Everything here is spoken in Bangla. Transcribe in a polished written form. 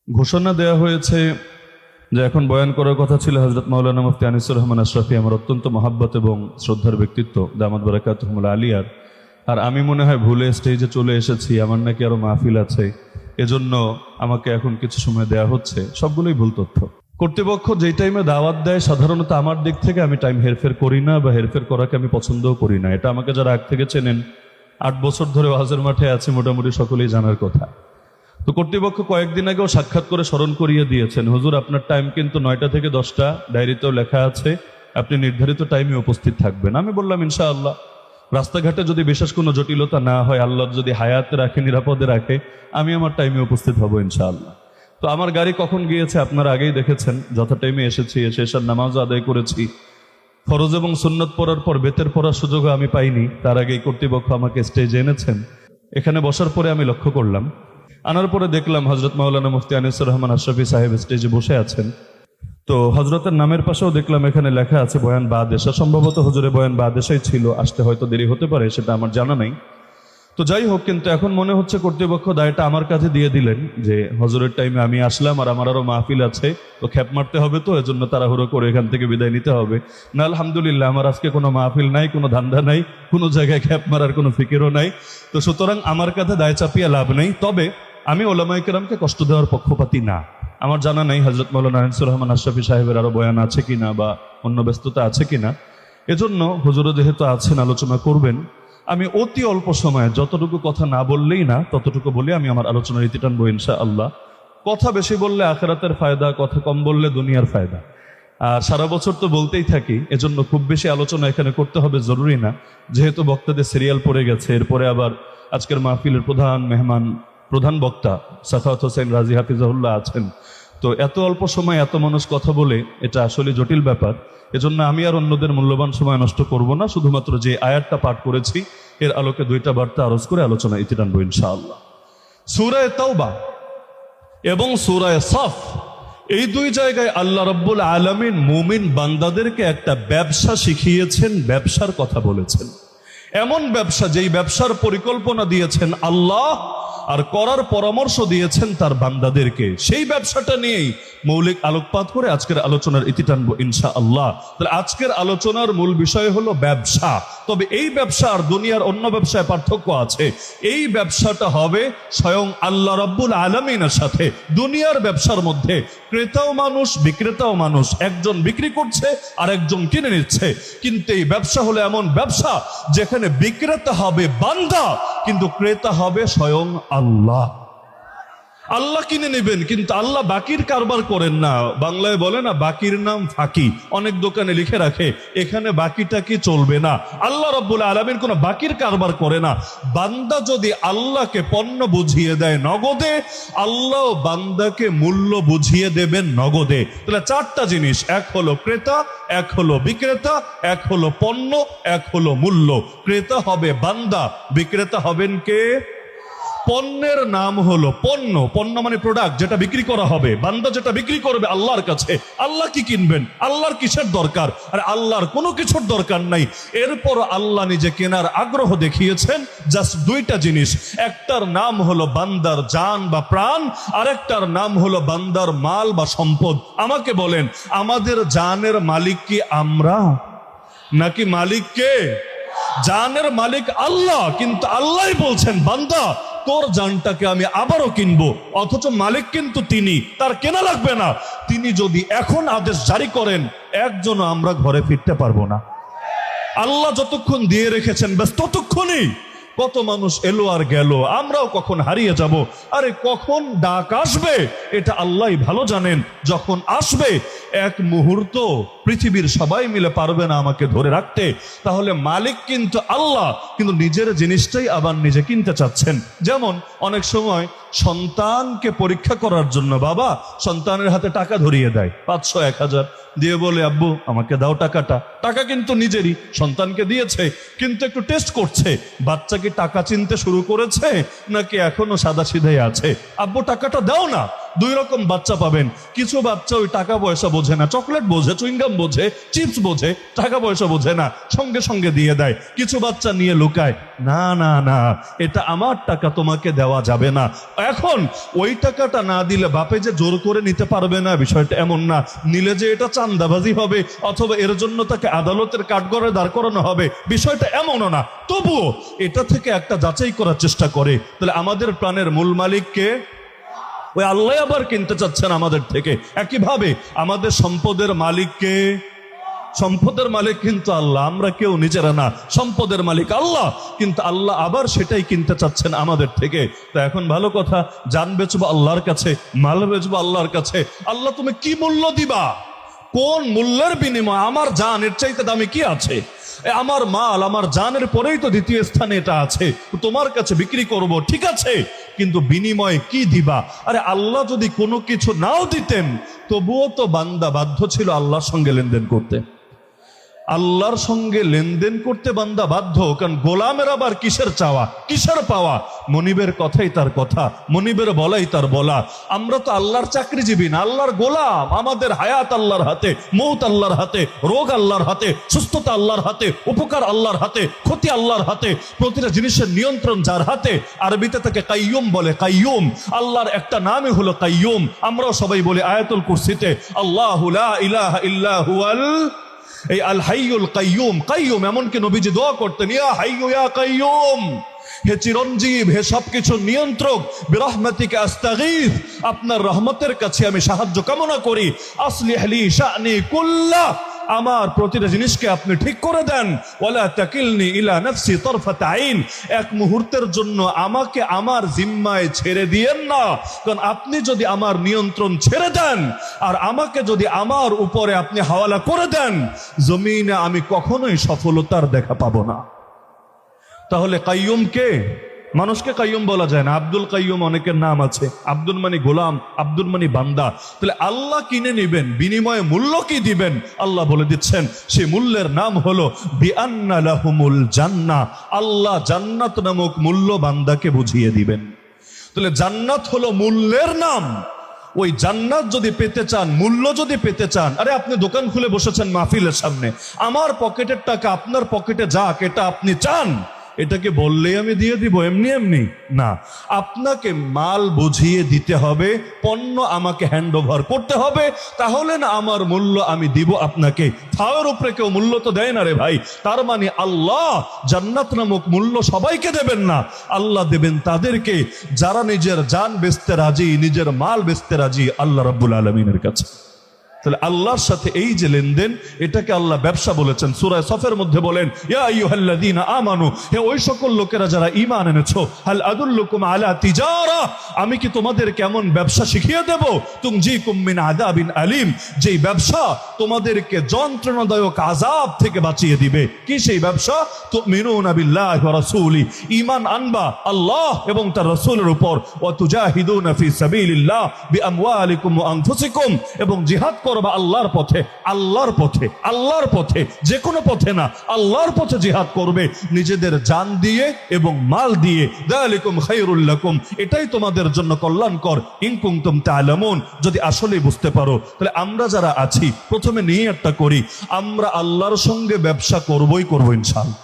ঘোষণা দেয়া হয়েছে যে এখন বয়ান করার কথা ছিল হযরত মাওলানা মুফতি আনিসুর রহমান আশরাফি, আমার অত্যন্ত মহাব্বত এবং শ্রদ্ধার ব্যক্তিত্ব, দামাত বারাকাতুহুল আলিয়ার। আর আমি মনে হয় ভুলে স্টেজে চলে এসেছি, আমার নাকি আরো মাহফিল আছে, এজন্য আমাকে এখন কিছু সময় দেয়া হচ্ছে। সবগুলোই ভুল তথ্য। কর্তৃপক্ষ যেই টাইমে দাওয়াত দেয়, সাধারণত আমার দিক থেকে আমি টাইম হেরফের করি না, বা হেরফের করাকে আমি পছন্দও করি না। এটা আমাকে যারা আগ থেকে চেনেন, 8 বছর ধরে ওয়াজের মাঠে আছে, মোটামুটি সকলেই জানার কথা। তো কর্তৃপক্ষ কয়েকদিন আগেও সাক্ষাৎ করে স্মরণ করিয়ে দিয়েছেন, হুজুর আপনার টাইম কিন্তু 9টা থেকে 10টা, ডায়েরিতেও লেখা আছে, আপনি নির্ধারিত টাইমে উপস্থিত থাকবেন। আমি বললাম ইনশাআল্লাহ। রাস্তাঘাটে যদি বিশেষ কোনো জটিলতা না হয়, আল্লাহ যদি হায়াতে রাখে, নিরাপদে রাখে, আমি আমার টাইমে উপস্থিত হব ইনশাআল্লাহ। তো আমার গাড়ি কখন গিয়েছে আপনারা আগেই দেখেছেন, যত টাইমে এসেছি, এসে এসার নামাজও আদায় করেছি। ফরজ এবং সুন্নত পড়ার পর বেতের পড়ার সুযোগও আমি পাইনি, তার আগেই কর্তৃপক্ষ আমাকে স্টেজে এনেছেন। এখানে বসার পরে আমি লক্ষ্য করলাম, আনার পরে দেখলাম হযরত মাওলানা মুফতি আনিসুর রহমান আশরাফি সাহেব স্টেজে বসে আছেন। তো হযরতের নামের পাশেও দেখলাম এখানে লেখা আছে বয়ান বাদেশা, সম্ভবত হুজুরে বয়ান বাদেশাই ছিল, আসতে হয়তো দেরি হতে পারে, সেটা আমার জানা নাই। তো যাই হোক, কিন্তু এখন মনে হচ্ছে কর্তৃপক্ষ দায়টা আমার কাছে দিয়ে দিলেন যে হজরের টাইমে আমি আসলাম, আর আমার আরো মাহফিল আছে, তো খ্যাপ মারতে হবে, তো এজন্য তাড়াহুড়ো করে এখান থেকে বিদায় নিতে হবে। না, আলহামদুলিল্লাহ, আমার আজকে কোনো মাহফিল নাই, কোনো ধান্দা নাই, কোনো জায়গায় খ্যাপ মারার কোনো ফিকিরও নাই। তো সুতরাং আমার কাছে দায় চাপিয়ে লাভ নেই। তবে আমি ওলামায়ে কেরামকে কষ্ট দেওয়ার পক্ষপাতী না। আমার জানা নাই হযরত মাওলানা আনিসুর রহমান আশরাফি সাহেবের আরো বয়ান আছে কিনা, বা অন্য ব্যস্ততা আছে কিনা। এজন্য হুজুরও যেহেতু আছেন, আলোচনা করবেন, আমি অতি অল্প সময়ে যতটুকু কথা না বললেই না, ততটুকু বলে আমি আমার আলোচনার ইতি টানবো ইনশাআল্লাহ। কথা বেশি বললে আখিরাতের ফায়দা, কথা কম বললে দুনিয়ার ফায়দা। আর সারা বছর তো বলতেই থাকি, এজন্য খুব বেশি আলোচনা এখানে করতে হবে জরুরি না, যেহেতু বক্তাদের সিরিয়াল পড়ে গেছে। এরপরে আবার আজকের মাহফিলের প্রধান মেহমান, প্রধান বক্তা সাখাওয়াত হোসেন রাজি হাফিজাহুল্লাহ আছেন। তো এত অল্প সময় এত মানুষ কথা বলে, এটা আসলে জটিল ব্যাপার। এজন্য আমি আর অন্যদের মূল্যবান সময় নষ্ট করব না, শুধুমাত্র যে আয়াতটা পাঠ করেছি এর আলোকে 2টা বার্তা আরজ করে আলোচনা ইতি টানবো ইনশাআল্লাহ। সূরা তাওবা এবং সূরা সফ, এই 2 জায়গায় আল্লাহ রাব্বুল আলামিন মুমিন বান্দাদেরকে একটা ব্যবসা শিখিয়েছেন, ব্যবসার কথা বলেছেন। এমন ব্যবসা, যেই ব্যবসার পরিকল্পনা দিয়েছেন আল্লাহ, আর করার পরামর্শ দিয়েছেন তার বান্দাদেরকে। সেই ব্যবসাটা নিয়েই মৌলিক আলোকপাত করে আজকের আলোচনার ইতি টানবো ইনশাআল্লাহ। তাহলে আজকের আলোচনার মূল বিষয় হলো ব্যবসা। তবে এই ব্যবসা আর দুনিয়ার অন্য ব্যবসায় পার্থক্য আছে। এই ব্যবসাটা হবে স্বয়ং আল্লাহ রাব্বুল আলামিনের সাথে। দুনিয়ার ব্যবসার মধ্যে ক্রেতাও মানুষ, বিক্রেতাও মানুষ, একজন বিক্রি করছে আর একজন কিনে নিচ্ছে। কিন্তু এই ব্যবসা হলো এমন ব্যবসা যেখানে বিক্রেতা হবে বান্দা, কিন্তু ক্রেতা হবে স্বয়ং আল্লাহ। আল্লাহ কিনে নেবেন, কিন্তু আল্লাহ বাকির কারবার করেন না। বাংলায় বলে না, বাকির নাম ফাঁকি। অনেক দোকানে লিখে রাখে এখানে বাকিটা কি চলবে না। আল্লাহ রাব্বুল আলামিন কোনো বাকির কারবার করে না। বান্দা যদি আল্লাহকে পণ্য বুঝিয়ে দেয় নগদে, আল্লাহ বান্দাকে মূল্য বুঝিয়ে দেবেন নগদে। তাহলে 4টা জিনিস, এক হলো ক্রেতা, এক হলো বিক্রেতা, এক হলো পণ্য, এক হলো মূল্য। ক্রেতা হবে বান্দা, বিক্রেতা হবেন কে? পণ্যের নাম হলো পণ্য। পণ্য মানে প্রোডাক্ট, যেটা বিক্রি করা হবে। বান্দা যেটা বিক্রি করবে আল্লাহর কাছে। আল্লাহ কি কিনবেন? আল্লাহর কিসের দরকার? আর আল্লাহর কোনো কিছুর দরকার নাই। এরপর আল্লাহ নিজে কেনার আগ্রহ দেখিয়েছেন জাস্ট 2টা জিনিস। একটার নাম হলো বান্দার জান বা প্রাণ, আর একটার নাম হলো বান্দার মাল বা সম্পদ। আমাকে বলেন, আমাদের জানের মালিক কি আমরা, নাকি মালিক কে? জানের মালিক আল্লাহ, কিন্তু আল্লাহ বলছেন বান্দা তোর জানটাকে আমি আবারও কিনবো। অথচ মালিক কিন্তু তিনি, তার কেনা লাগবে না। তিনি যদি এখন আদেশ জারি করেন, একজনও আমরা ঘরে ফিরতে পারবো না। আল্লাহ যতক্ষণ দিয়ে রেখেছেন ব্যাস ততক্ষণই। কত মানুষ এলো আর গেল, আমরাও কখন হারিয়ে যাব। আরে কখন ডাক আসবে এটা আল্লাহই ভালো জানেন। যখন আসবে এক মুহূর্ত পৃথিবীর সবাই মিলে পারবে না আমাকে ধরে রাখতে। তাহলে মালিক কিন্তু আল্লাহ, কিন্তু নিজের জিনিসটাই আবার নিজে কিনতে চাচ্ছেন। যেমন অনেক সময় সন্তানকে পরীক্ষা করার জন্য বাবা সন্তানের হাতে টাকা ধরিয়ে দেয়, 500 1000 দিয়ে বলে আব্বু আমাকে দাও টাকাটা। টাকা কিন্তু নিজেরই, সন্তানকে দিয়েছে, কিন্তু একটু টেস্ট করছে বাচ্চা কি টাকা চিনতে শুরু করেছে নাকি এখনো সাদা সিধাই আছে। আব্বু টাকাটা দাও না, দুই রকম বাচ্চা পাবেন। কিছু বাচ্চা ওই টাকা পয়সা বোঝে না, চকলেট বোঝে, চুইংগাম বোঝে, চিপস বোঝে, টাকা পয়সা বোঝে না, সঙ্গে সঙ্গে দিয়ে দেয়। কিছু বাচ্চা নিয়ে লুকায়, না না না, এটা আমার টাকা, তোমাকে দেওয়া যাবে না। এখন ওই টাকাটা না দিলে বাপে যে জোর করে নিতে পারবে না, বিষয়টা এমন না। নিলে যে এটা চান্দাবাজি হবে অথবা এর জন্য তাকে আদালতের কাঠগড়ায় দাঁড় করানো হবে, বিষয়টা এমনও না। তবুও এটা থেকে একটা যাচাই করার চেষ্টা করে। তাহলে আমাদের প্রাণের মূল মালিক কে? ওই আল্লাহ আবার কিনতে চাচ্ছেন আমাদের থেকে। একইভাবে আমাদের সম্পদের মালিক কে? সম্পদের মালিক কিন্তু আল্লাহ, আমরা কেউ নিজেরা না। সম্পদের মালিক আল্লাহ, কিন্তু আল্লাহ আবার সেটাই কিনতে চাচ্ছেন আমাদের থেকে। তো এখন ভালো কথা, জান বেচবো আল্লাহর কাছে, মাল বেচবো আল্লাহর কাছে। আল্লাহ তুমি কি মূল্য দিবা? কোন মূল্যের বিনিময়? আমার জান এর চাইতে দামি কি আছে? আমার মাল, আমার জানের পরেই তো দ্বিতীয় স্থানে এটা আছে। তোমার কাছে বিক্রি করব, ঠিক আছে, কিন্তু বিনিময়ে কি দিবা? আরে আল্লাহ যদি কোনো কিছু নাও দিতেন, তবুও তো বান্দা বাধ্য ছিল আল্লাহর সঙ্গে লেনদেন করতে। আল্লাহর সঙ্গে লেনদেন করতে বান্দা বাধ্য। কারণ গোলামের আবার কিসের চাওয়া, কিসের পাওয়া? মনিবের কথাই তার কথা, মনিবের বলাই তার বলা। আমরা তো আল্লাহর চাকরিজীবী না, আল্লাহর গোলাম। আমাদের হায়াত আল্লাহর হাতে, মৌত আল্লাহর হাতে, রোগ আল্লাহর হাতে, সুস্থতা আল্লাহর হাতে, উপকার আল্লাহর হাতে, ক্ষতি আল্লাহর হাতে। প্রতিটা জিনিসের নিয়ন্ত্রণ যার হাতে। আরবিতে তাকে কাইয়ুম বলে, কাইয়ুম। আল্লাহর একটা নামই হলো কাইয়ুম। আমরাও সবাই বলি আয়াতুল কুরসিতে, আল্লাহু লা ইলাহা ইল্লা হুয়াল, এই আল হাইয়ুল কাইয়ুম। কাইয়ুম এমনকি নবীজি দোয়া করতেন, ইয়া হাইয়ু ইয়া কাইয়ুম, হে চিরঞ্জীব, হে সবকিছু নিয়ন্ত্রক, বিরহমাতিকা আস্তাগীথ, আপনার রহমতের কাছে আমি সাহায্য কামনা করি। আসলিহ লি শা'নি কুল্লাহ, আমার প্রতিটা জিনিসকে আপনি ঠিক করে দেন। ওয়ালা তাকিলনি ইলা নাফসি তারফাত আইন, এক মুহূর্তের জন্য আমাকে আমার জিম্মায় ছেড়ে দিয়েন না। কারণ আপনি যদি আমার নিয়ন্ত্রণ ছেড়ে দেন আর আমাকে যদি আমার উপরে আপনি হাওয়ালা করে দেন, জমিনে আমি কখনোই সফলতার দেখা পাবো না। তাহলে কাইয়ুম কে? মানুষকে কাইয়ুম বলা যায় না। আব্দুল কাইয়ুম অনেকের নাম আছে। আব্দুল মানে গোলাম, আব্দুল মানে বান্দা। তাহলে আল্লাহ কিনে নিবেন, বিনিময়ে মূল্য কি দিবেন? আল্লাহ বলে দিচ্ছেন, সেই মূল্যের নাম হলো বিআন্না লাহুমুল জান্নাহ। আল্লাহ জান্নাত নামক মূল্য বান্দাকে বুঝিয়ে দিবেন। তাহলে জান্নাত হলো মূল্যের নাম। ওই জান্নাত যদি পেতে চান, মূল্য যদি পেতে চান, আরে আপনি দোকান খুলে বসেছেন মাহফিলের সামনে, আমার পকেটের টাকা আপনার পকেটে যাক, এটা আপনি চান? এটাকে বললেই আমি দিয়ে দিব এমনি এমনি? না, আপনাকে মাল বুঝিয়ে দিতে হবে, পণ্য আমাকে হ্যান্ড ওভার করতে হবে, তাহলে না আমার মূল্য আমি দিব আপনাকে। ফাওয়ার উপরে কেউ মূল্য তো দেয় না রে ভাই। তার মানে আল্লাহ জান্নাত নামক মূল্য সবাইকে দেবেন না, আল্লাহ দেবেন তাদেরকে যারা নিজের জান বেচতে রাজি, নিজের মাল বেচতে রাজি আল্লাহ রাব্বুল আলামিনের কাছে। তাহলে আল্লাহর সাথে এই যে লেনদেন, এটাকে আল্লাহ ব্যবসা বলেছেন। সূরা সফের মধ্যে বলেন, ইয়া আইয়ুহাল্লাযীনা আমানু, হে ওই সকল লোকেরা যারা ঈমান এনেছো, হাল আদুল্লুকুম আলা তিজারা, আমি কি তোমাদের কেমন ব্যবসা শিখিয়ে দেব? তুনজিকুম মিন আযাবিন আলীম, যেই ব্যবসা তোমাদেরকে যন্ত্রণাদায়ক আযাব থেকে বাঁচিয়ে দিবে। কি সেই ব্যবসা? তুমিনুনা বিল্লাহি ওয়া রাসূলি, ঈমান আনবা আল্লাহ এবং তার রাসূলের উপর, ওয়া তুজাহিদুনা ফি সাবিলিল্লাহ বিআমওয়ালিকুম ওয়া আনফুসিকুম, এবং জিহাদ করবা আল্লাহর পথে। আল্লাহর পথে, আল্লাহর পথে, যে কোনো পথে না, আল্লাহর পথে জিহাদ করবে নিজেদের জান দিয়ে এবং মাল দিয়ে। যালিকুম খায়রুল লাকুম, এটাই তোমাদের জন্য কল্যাণকর। ইন কুনতুম তা'লামুন, যদি আসলেই বুঝতে পারো। তাহলে আমরা যারা আছি, প্রথমে নিয়ে একটা করি, আমরা আল্লাহর সঙ্গে ব্যবসা করবই করবো ইনশাআল্লাহ।